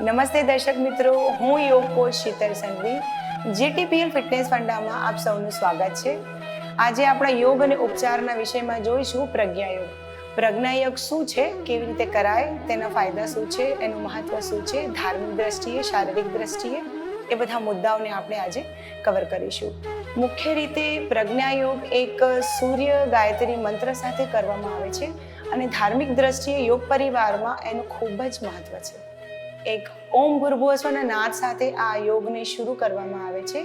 નમસ્તે દર્શક મિત્રો, હું યોગ coach Sheetal Sanghvi. GTPL fitness ફંડામાં આપ સૌનું સ્વાગત છે. આજે આપણે યોગ અને ઉપચારના વિષયમાં જોઈશું પ્રજ્ઞાયોગ. પ્રજ્ઞાયોગ શું છે, કેવી રીતે કરાય, તેના ફાયદા શું છે, એનું મહત્વ શું છે, ધાર્મિક દ્રષ્ટિએ, શારીરિક દ્રષ્ટિએ, એ બધા મુદ્દાઓને આપણે આજે કવર કરીશું. મુખ્ય રીતે પ્રજ્ઞાયોગ એક સૂર્ય ગાયત્રી મંત્ર સાથે કરવામાં આવે છે અને ધાર્મિક દ્રષ્ટિએ યોગ પરિવારમાં એનું ખૂબ જ મહત્વ છે. એક ઓમ ભૂર્ભુવસ્વના નાદ સાથે આ યોગને શરૂ કરવામાં આવે છે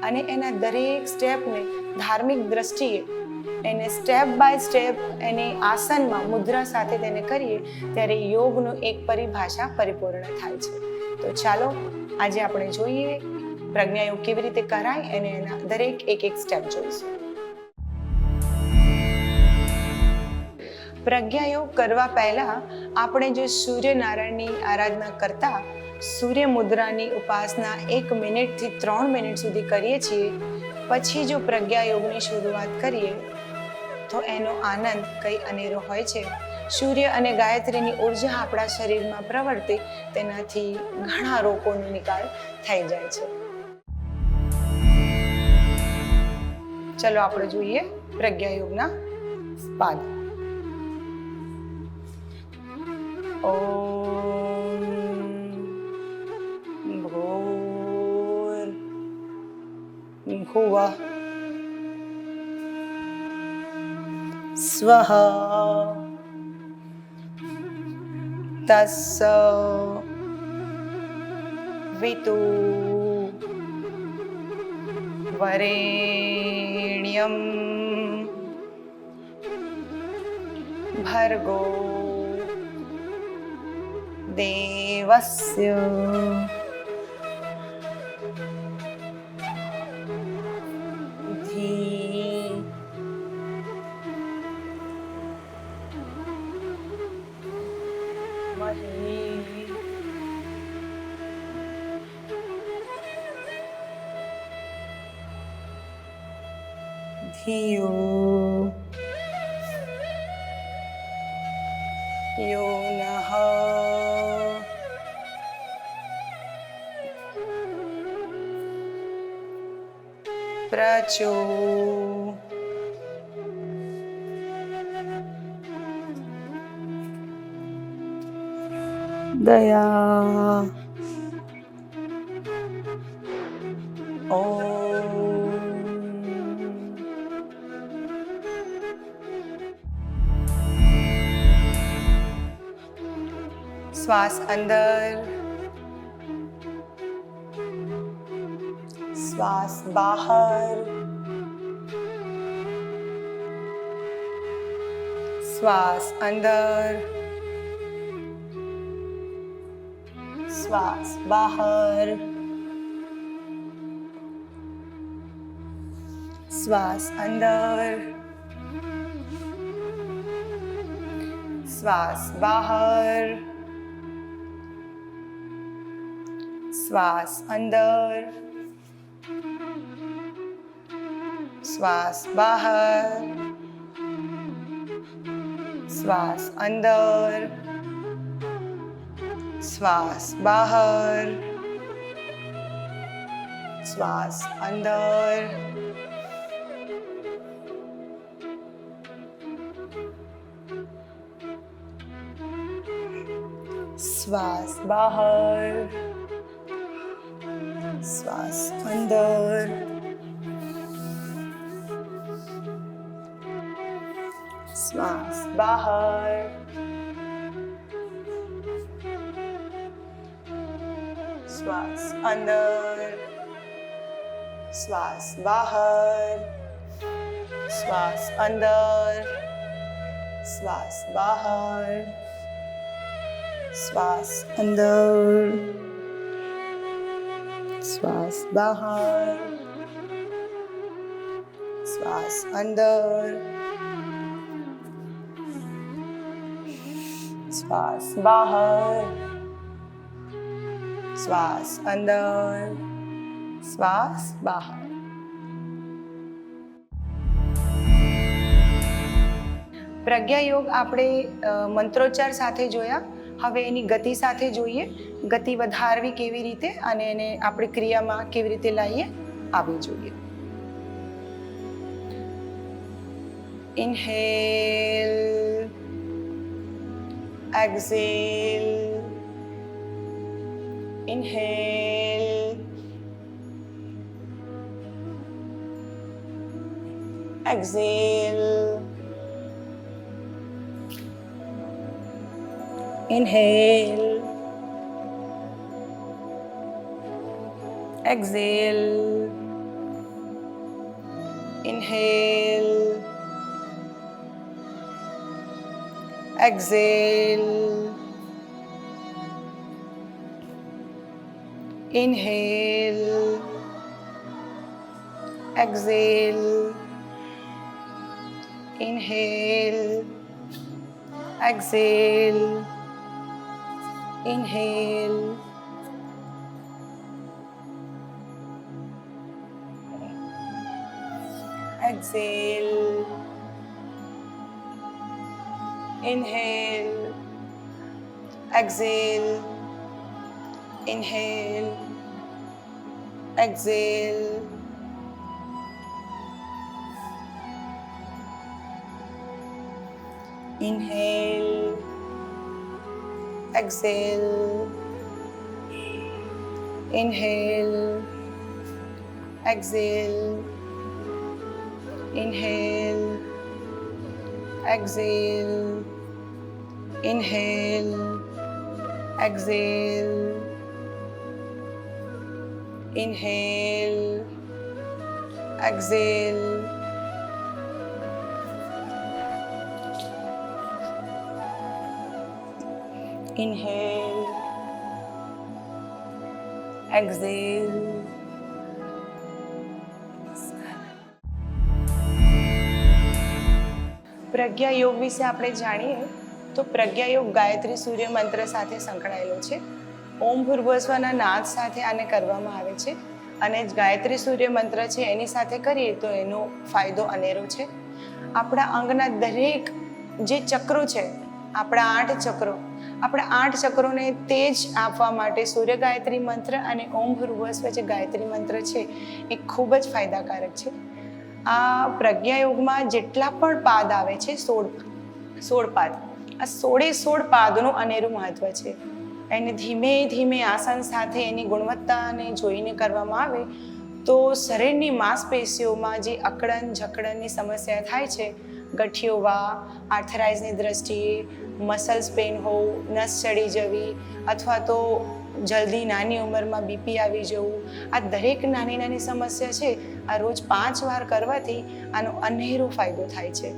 અને એના દરેક સ્ટેપને ધાર્મિક દ્રષ્ટિએ એને સ્ટેપ બાય સ્ટેપ એને આસનમાં મુદ્રા સાથે તેને કરીએ ત્યારે યોગનો એક પરિભાષા પરિપૂર્ણ થાય છે. તો ચાલો આજે આપણે જોઈએ પ્રજ્ઞાયોગ કેવી રીતે કરાય અને એના દરેક એક સ્ટેપ જોઈશું. પ્રજ્ઞાયોગ કરવા પહેલા આપણે જો સૂર્યનારાયણની આરાધના કરતા સૂર્ય મુદ્રાની ઉપાસના 1 મિનિટથી 3 મિનિટ સુધી કરીએ છીએ, પછી જો પ્રજ્ઞાયોગની શરૂઆત કરીએ તો એનો આનંદ કંઈ અનેરો હોય છે. સૂર્ય અને ગાયત્રીની ઉર્જા આપણા શરીરમાં પ્રવર્તે તેનાથી ઘણા રોગોનો નિકાલ થઈ જાય છે. ચલો આપણે જોઈએ પ્રજ્ઞાયોગના પાદ. ઓમ ભૂર્ભુવઃ સ્વઃ તસ્સ વિતુ વરેણ્યં ભર્ગો દેવસ્ય ધીમહિ ધિયો यो नः प्रचोदयात्. શ્વાસ અંદર, શ્વાસ બહાર, શ્વાસ અંદર, શ્વાસ બહાર, શ્વાસ અંદર, શ્વાસ બહાર, શ્વાસ અંદર, શ્વાસ બહાર, શ્વાસ અંદર, શ્વાસ બહાર, શ્વાસ અંદર, શ્વાસ બહાર, શ્વાસ અંદર, શ્વાસ બહાર, શ્વાસ અંદર, શ્વાસ બહાર, શ્વાસ અંદર, શ્વાસ બહાર, શ્વાસ અંદર, શ્વાસ બહાર, શ્વાસ અંદર, શ્વાસ બહાર, શ્વાસ અંદર, શ્વાસ બહાર. પ્રજ્ઞાયોગ આપણે મંત્રોચ્ચાર સાથે જોયા. હવે એની ગતિ સાથે જોઈએ, ગતિ વધારવી કેવી રીતે અને એને આપણી ક્રિયામાં કેવી રીતે લાવીએ આવી જોઈએ. Inhale, exhale, inhale, exhale, inhale, exhale, inhale, exhale, inhale, exhale, inhale, exhale, inhale, exhale, inhale, exhale, inhale, exhale, inhale, exhale, inhale, exhale, inhale, exhale, inhale, exhale, inhale, exhale, inhale, exhale. પ્રજ્ઞા યોગ વિશે આપણે જાણીએ તો પ્રજ્ઞા યોગ ગાયત્રી સૂર્ય મંત્ર સાથે સંકળાયેલો છે. ઓમ ભૂર્ભુવસ્વના નાદ સાથે આને કરવામાં આવે છે અને ગાયત્રી સૂર્ય મંત્ર છે એની સાથે કરીએ તો એનો ફાયદો અનેરો છે. આપણા અંગના દરેક જે ચક્રો છે, આપણા 8 ચક્રો, આપણા 8 ચક્રોને તેજ આપવા માટે સૂર્ય ગાયત્રી મંત્ર અને ઓમ ભૂર્ભુવસ્વ જે ગાયત્રી મંત્ર છે એ ખૂબ જ ફાયદાકારક છે. આ પ્રજ્ઞા યોગમાં જેટલા પણ પાદ આવે છે, 16 પાદ, આ 16 પાદનું અનેરું મહત્વ છે. એને ધીમે ધીમે આસન સાથે એની ગુણવત્તાને જોઈને કરવામાં આવે તો શરીરની માંસપેશીઓમાં જે અકડન જકડનની સમસ્યા થાય છે, ગઠિયોવા, આર્થરાઇઝની દ્રષ્ટિએ, મસલ્સ પેઇન હોવું, નસ ચડી જવી અથવા તો જલ્દી નાની ઉંમરમાં બીપી આવી જવું, આ દરેક નાની નાની સમસ્યા છે આ રોજ 5 વાર કરવાથી આનો અનેરો ફાયદો થાય છે.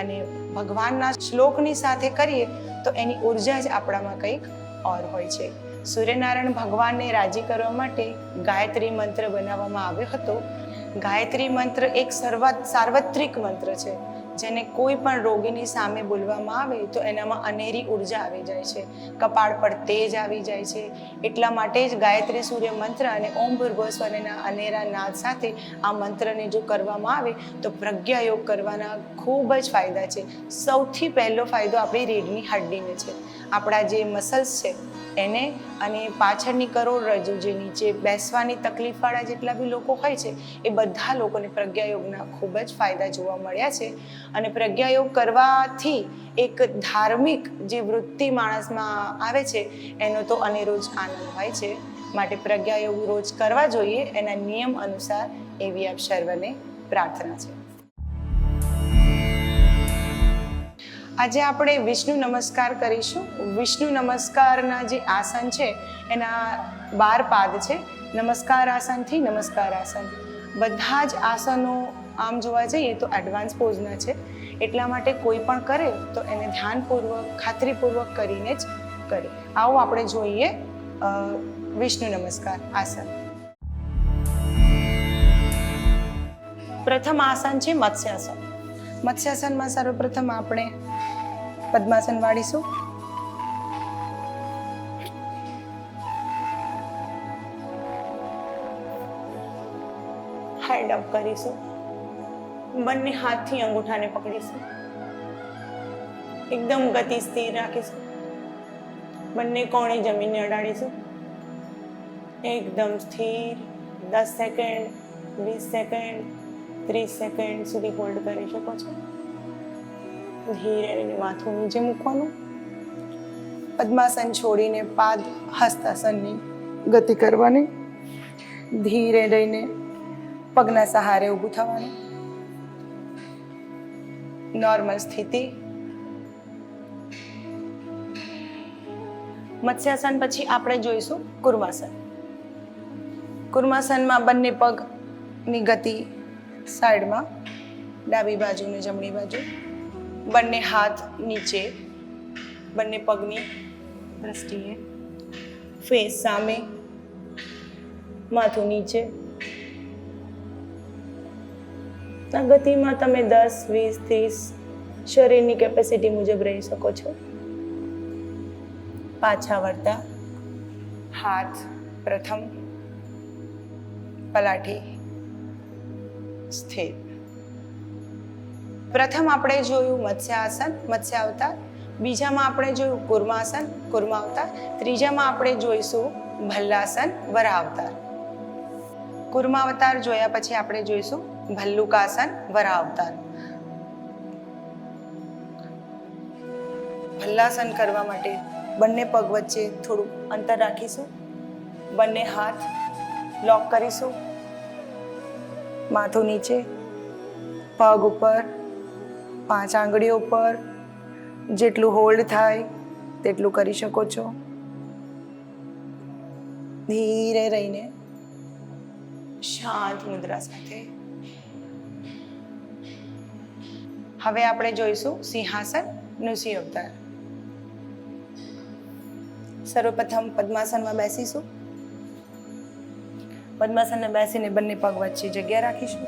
અને ભગવાનના શ્લોકની સાથે કરીએ તો એની ઉર્જા જ આપણામાં કંઈક ઓર હોય છે. સૂર્યનારાયણ ભગવાનને રાજી કરવા માટે ગાયત્રી મંત્ર બનાવવામાં આવ્યો હતો. ગાયત્રી મંત્ર એક સાર્વત્રિક મંત્ર છે જેને કોઈ પણ રોગીની સામે બોલવામાં આવે તો એનામાં અનેરી ઉર્જા આવી જાય છે, કપાળ પર તેજ આવી જાય છે. એટલા માટે જ ગાયત્રી સૂર્ય મંત્ર અને ઓમ ભૂર્ભુવસ્વના અનેરા નાદ સાથે આ મંત્રને જો કરવામાં આવે તો પ્રજ્ઞા યોગ કરવાના ખૂબ જ ફાયદા છે. સૌથી પહેલો ફાયદો આપણી રીઢની હડ્ડીને છે, આપણા જે મસલ્સ છે એને, અને પાછળની કરોડરજ્જુ જે નીચે બેસવાની તકલીફવાળા જેટલા બી લોકો હોય છે એ બધા લોકોને પ્રજ્ઞા યોગના ખૂબ જ ફાયદા જોવા મળ્યા છે. અને પ્રજ્ઞા યોગ કરવાથી એક ધાર્મિક જે વૃત્તિ માણસમાં આવે છે એનો તો અનેરો જ આનંદ હોય છે. માટે પ્રજ્ઞા યોગ રોજ કરવા જોઈએ એના નિયમ અનુસાર, એવી આપ સર્વને પ્રાર્થના છે. આજે આપણે વિષ્ણુ નમસ્કાર કરીશું. વિષ્ણુ નમસ્કારના જે આસન છે એના 12 પાદ છે. નમસ્કાર આસનથી નમસ્કાર આસન, બધા જ આસનો આમ જોવા જઈએ તો એડવાન્સ પોઝના છે. એટલા માટે કોઈ પણ કરે તો એને ધ્યાનપૂર્વક, ખાતરીપૂર્વક કરીને જ કરે. આવો આપણે જોઈએ વિષ્ણુ નમસ્કાર આસન. પ્રથમ આસન છે મત્સ્યાસન. મત્સ્યાસનમાં સર્વપ્રથમ આપણે પદ્માસન વાળીશું. હેન્ડ અપ કરીશું, બંને હાથથી અંગૂઠાને પકડીશું, એકદમ ગતિ સ્થિર રાખીશું. બંને કોણે જમીનને અડાડીશું. એકદમ સ્થિર. 10 સેકન્ડ, 20 સેકન્ડ, 30 સેકન્ડ સુધી હોલ્ડ કરી શકો છો. ધીરે રહીને માથું નીચે મૂકવાનું. પદ્માસન છોડીને પાદ હસ્તાસનની ગતિ કરવાની. ધીરે રહીને પગના સહારે ઊભું થવાનું. નોર્મલ સ્થિતિ. મત્સ્યાસન પછી આપણે જોઈશું કુર્માસન. કુર્માસનમાં બંને પગની ગતિ સાઈડમાં, ડાબી બાજુ ને જમણી બાજુ. બંને હાથ નીચે, બંને પગની દ્રષ્ટિએ. ફેસ સામે, માથું નીચે. આ ગતિમાં તમે 10, 20, 30 શરીરની કેપેસિટી મુજબ રહી શકો છો. પાછા વળતા હાથ પ્રથમ, પલાઠી સ્થિર. પ્રથમ આપણે જોયું મત્સ્યાસન, મત્સ્યાવતાર. બીજામાં આપણે જોયું કુર્માસન, કુર્માવતાર. ત્રીજામાં આપણે જોઈશું ભલ્લાસન, વરાહાવતાર. કુર્માવતાર જોયા પછી આપણે જોઈશું ભલ્લુકાસન, વરાહાવતાર. ભલ્લાસન કરવા માટે બંને પગ વચ્ચે થોડું અંતર રાખીશું. બંને હાથ લોક કરીશું. માથું નીચે, પગ ઉપર, 5 આંગળીઓ ઉપર. જેટલું હોલ્ડ થાય તેટલું કરી શકો છો. ધીરે રહીને શાંત મુદ્રા સાથે. હવે આપણે જોઈશું સિંહાસન, નૃસિંહ અવતાર. સર્વપ્રથમ પદ્માસનમાં બેસીશું. પદ્માસનમાં બેસીને બંને પગ વચ્ચે જગ્યા રાખીશું.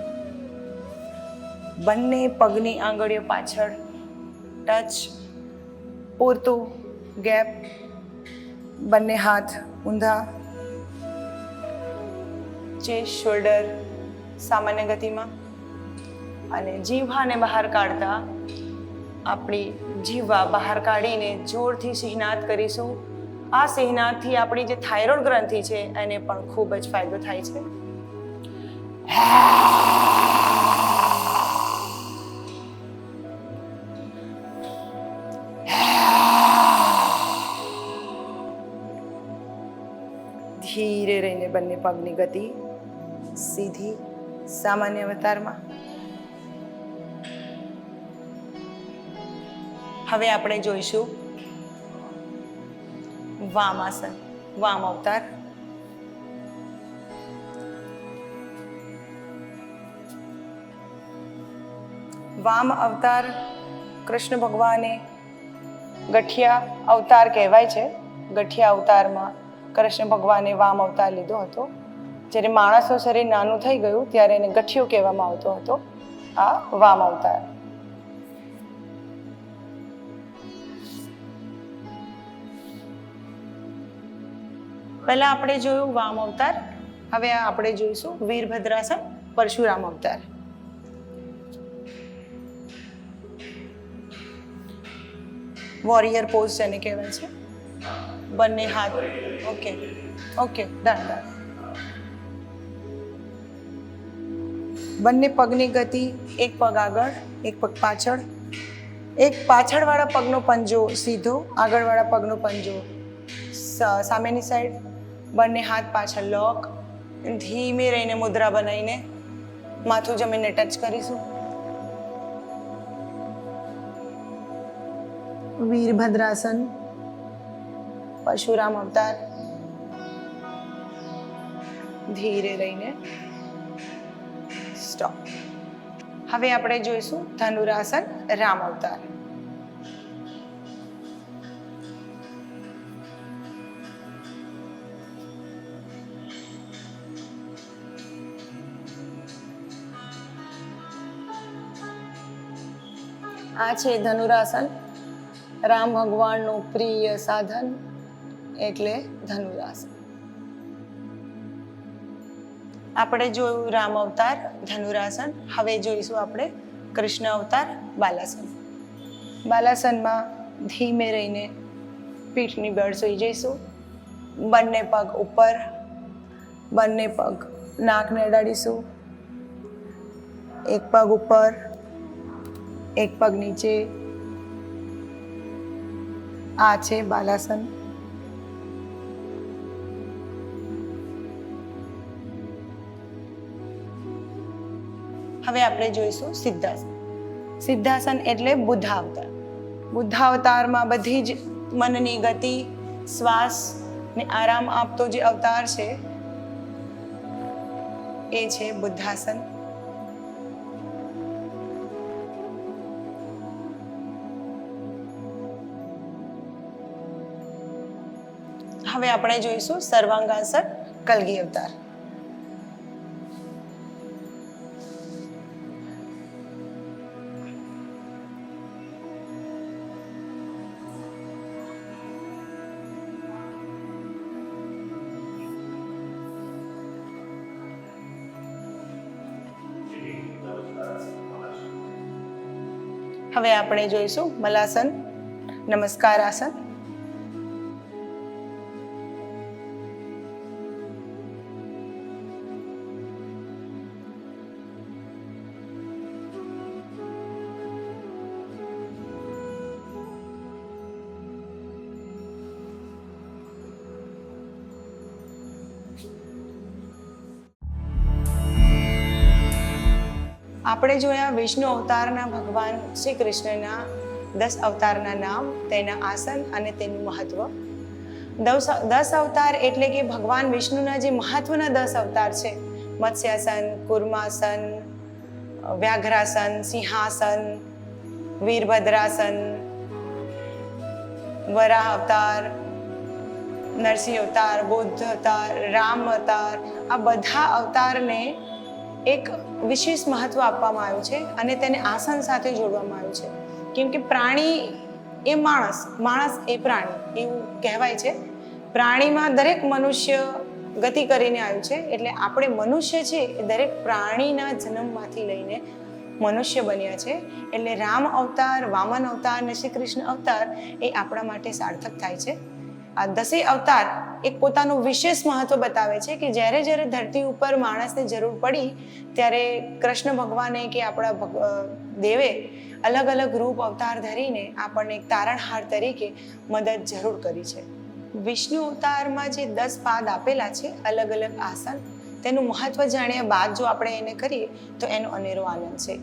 બંને પગની આંગળીઓ પાછળ ટચ, પૂરતું ગેપ. બંને હાથ ઊંધા. ચેસ્ટ, શોલ્ડર સામાન્ય ગતિમાં. અને જીહ્વાને બહાર કાઢતા આપણી જીહ્વા બહાર કાઢીને જોરથી સિંહનાદ કરીશું. આ સિંહનાદથી આપણી જે થાઇરોઇડ ગ્રંથિ છે એને પણ ખૂબ જ ફાયદો થાય છે. ધીરે રહીને બંને પગની ગતિ સીધી સામાન્ય અવતારમાં. હવે આપણે જોઈશું વામાસન, વામ અવતાર. વામ અવતાર કૃષ્ણ ભગવાને ગઠિયા અવતાર કહેવાય છે. ગઠિયા અવતારમાં કૃષ્ણ ભગવાને વામ અવતાર લીધો હતો. જ્યારે માણસનું શરીર નાનું થઈ ગયું ત્યારે એને ગઠિયો કહેવામાં આવતો હતો. આ વામ અવતાર. પહેલા આપણે જોયું વામ અવતાર. હવે આપણે જોઈશું વીરભદ્રાસન, પરશુરામ અવતાર. વોરિયર પોઝ જેને કહેવાય છે. બંને હાથ ઓકે ઓકે ડન. બંને પગની ગતિ, એક પગ આગળ, એક પગ પાછળ. એક પાછળવાળા પગનો પંજો સીધો, આગળવાળા પગનો પંજો સામેની સાઈડ. બંને હાથ પાછળ લોક. ધીમે રહીને મુદ્રા બનાવીને માથું જમીનને ટચ કરીશું. વીરભદ્રાસન, પરશુરામ અવતાર. ધીરે રહીને સ્ટોપ. હવે આપણે જોઈશું ધનુરાસન, રામ અવતાર. આ છે ધનુરાસન. રામ ભગવાનનું પ્રિય સાધન એટલે ધનુરાસન. આપણે જોયું રામ અવતાર, ધનુરાસન. હવે જોઈશું આપણે કૃષ્ણ અવતાર, બાલાસન. બાલાસનમાં ધીમે રહીને પીઠની બળ સૂઈ જઈશું. બંને પગ ઉપર, બંને પગ નાકને અડાડીશું. એક પગ ઉપર, એક પગ નીચે. આ છે બાલાસન. હવે આપણે જોઈશું સિદ્ધાસન. સિદ્ધાસન એટલે બુદ્ધાવતાર. બુદ્ધાવતારમાં બધી જ મનની ગતિ, શ્વાસ ને આરામ આપતો જે અવતાર છે એ છે બુદ્ધાસન. હવે આપણે જોઈશું સર્વાંગાસન, કલગી અવતાર. હવે આપણે જોઈશું મલાસન, નમસ્કાર આસન. આપણે જોયા વિષ્ણુ અવતારના ભગવાન શ્રી કૃષ્ણના 10 અવતારના નામ, તેના આસન અને તેનું મહત્વ. 10 અવતાર એટલે કે ભગવાન વિષ્ણુના જે મહત્વના 10 અવતાર છે, મત્સ્યાસન, કુર્માસન, વ્યાઘ્રાસન, સિંહાસન, વીરભદ્રાસન, વરાહ અવતાર, નરસિંહ અવતાર, બૌદ્ધ અવતાર, રામ અવતાર, આ બધા અવતારને એક વિશેષ મહત્વ આપવામાં આવ્યું છે અને તેને આસન સાથે જોડવામાં આવ્યું છે. કેમ કે પ્રાણી એ માણસ, માણસ એ પ્રાણી એવું કહેવાય છે. પ્રાણીમાં દરેક મનુષ્ય ગતિ કરીને આવ્યું છે, એટલે આપણે મનુષ્ય છે એ દરેક પ્રાણીના જન્મમાંથી લઈને મનુષ્ય બન્યા છે. એટલે રામ અવતાર, વામન અવતાર અને શ્રી કૃષ્ણ અવતાર એ આપણા માટે સાર્થક થાય છે. આ 10 અવતાર એક પોતાનું વિશેષ મહત્વ બતાવે છે કે જ્યારે જ્યારે ધરતી ઉપર માણસને જરૂર પડી ત્યારે કૃષ્ણ ભગવાને કે આપણા દેવે અલગ અલગ રૂપ અવતાર ધરીને આપણને એક તારણહાર તરીકે મદદ જરૂર કરી છે. વિષ્ણુ અવતારમાં જે 10 પાદ આપેલા છે, અલગ અલગ આસન, તેનું મહત્વ જાણ્યા બાદ જો આપણે એને કરીએ તો એનો અનેરો આનંદ છે.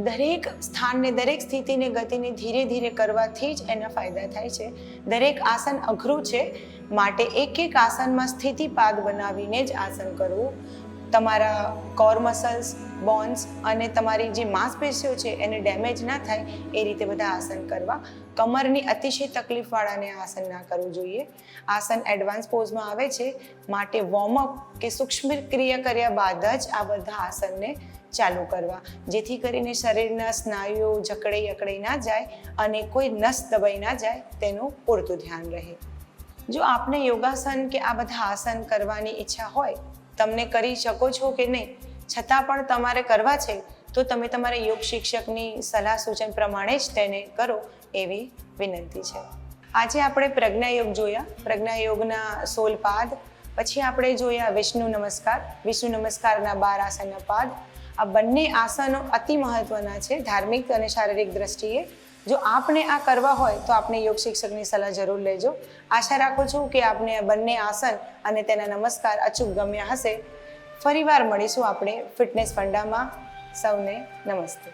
દરેક સ્થાનને, દરેક સ્થિતિને, ગતિને ધીરે ધીરે કરવાથી જ એના ફાયદા થાય છે. દરેક આસન અઘરું છે, માટે એક એક આસનમાં સ્થિતિપાદ બનાવીને જ આસન કરવું. તમારા કોર મસલ્સ, બોન્સ અને તમારી જે માંસપેશીઓ છે એને ડેમેજ ના થાય એ રીતે બધા આસન કરવા. કમરની અતિશય તકલીફવાળાને આસન ના કરવું જોઈએ. આસન એડવાન્સ પોઝમાં આવે છે, માટે વોર્મઅપ કે સૂક્ષ્મ ક્રિયા કર્યા બાદ જ આ બધા આસનને ચાલુ કરવા, જેથી કરીને શરીરના સ્નાયુઓ જકડાઈ અકડાઈ ના જાય અને કોઈ નસ દબાઈ ના જાય, તેનું પૂરતું ધ્યાન રહે. જો આપને યોગાસન કે આ બધા આસન કરવાની ઈચ્છા હોય, તમને કરી શકો છો કે નહીં, છતાં પણ તમારે કરવા છે તો તમે તમારા યોગ શિક્ષકની સલાહ સૂચન પ્રમાણે જ તેને કરો એવી વિનંતી છે. આજે આપણે પ્રજ્ઞાયોગ જોયા, પ્રજ્ઞાયોગના 16 પાદ. પછી આપણે જોયા વિષ્ણુ નમસ્કાર, વિષ્ણુ નમસ્કારના 12 આસનના પાદ. આ બંને આસનો અતિ મહત્વના છે ધાર્મિક અને શારીરિક દ્રષ્ટિએ. જો આપને આ કરવા હોય તો આપને યોગ શિક્ષકની સલાહ જરૂર લેજો. આશા રાખું છું કે આપને આ બંને આસન અને તેના નમસ્કાર અચૂક ગમ્યા હશે. ફરીવાર મળીશું આપણે ફિટનેસ ફંડામાં. સૌને નમસ્તે.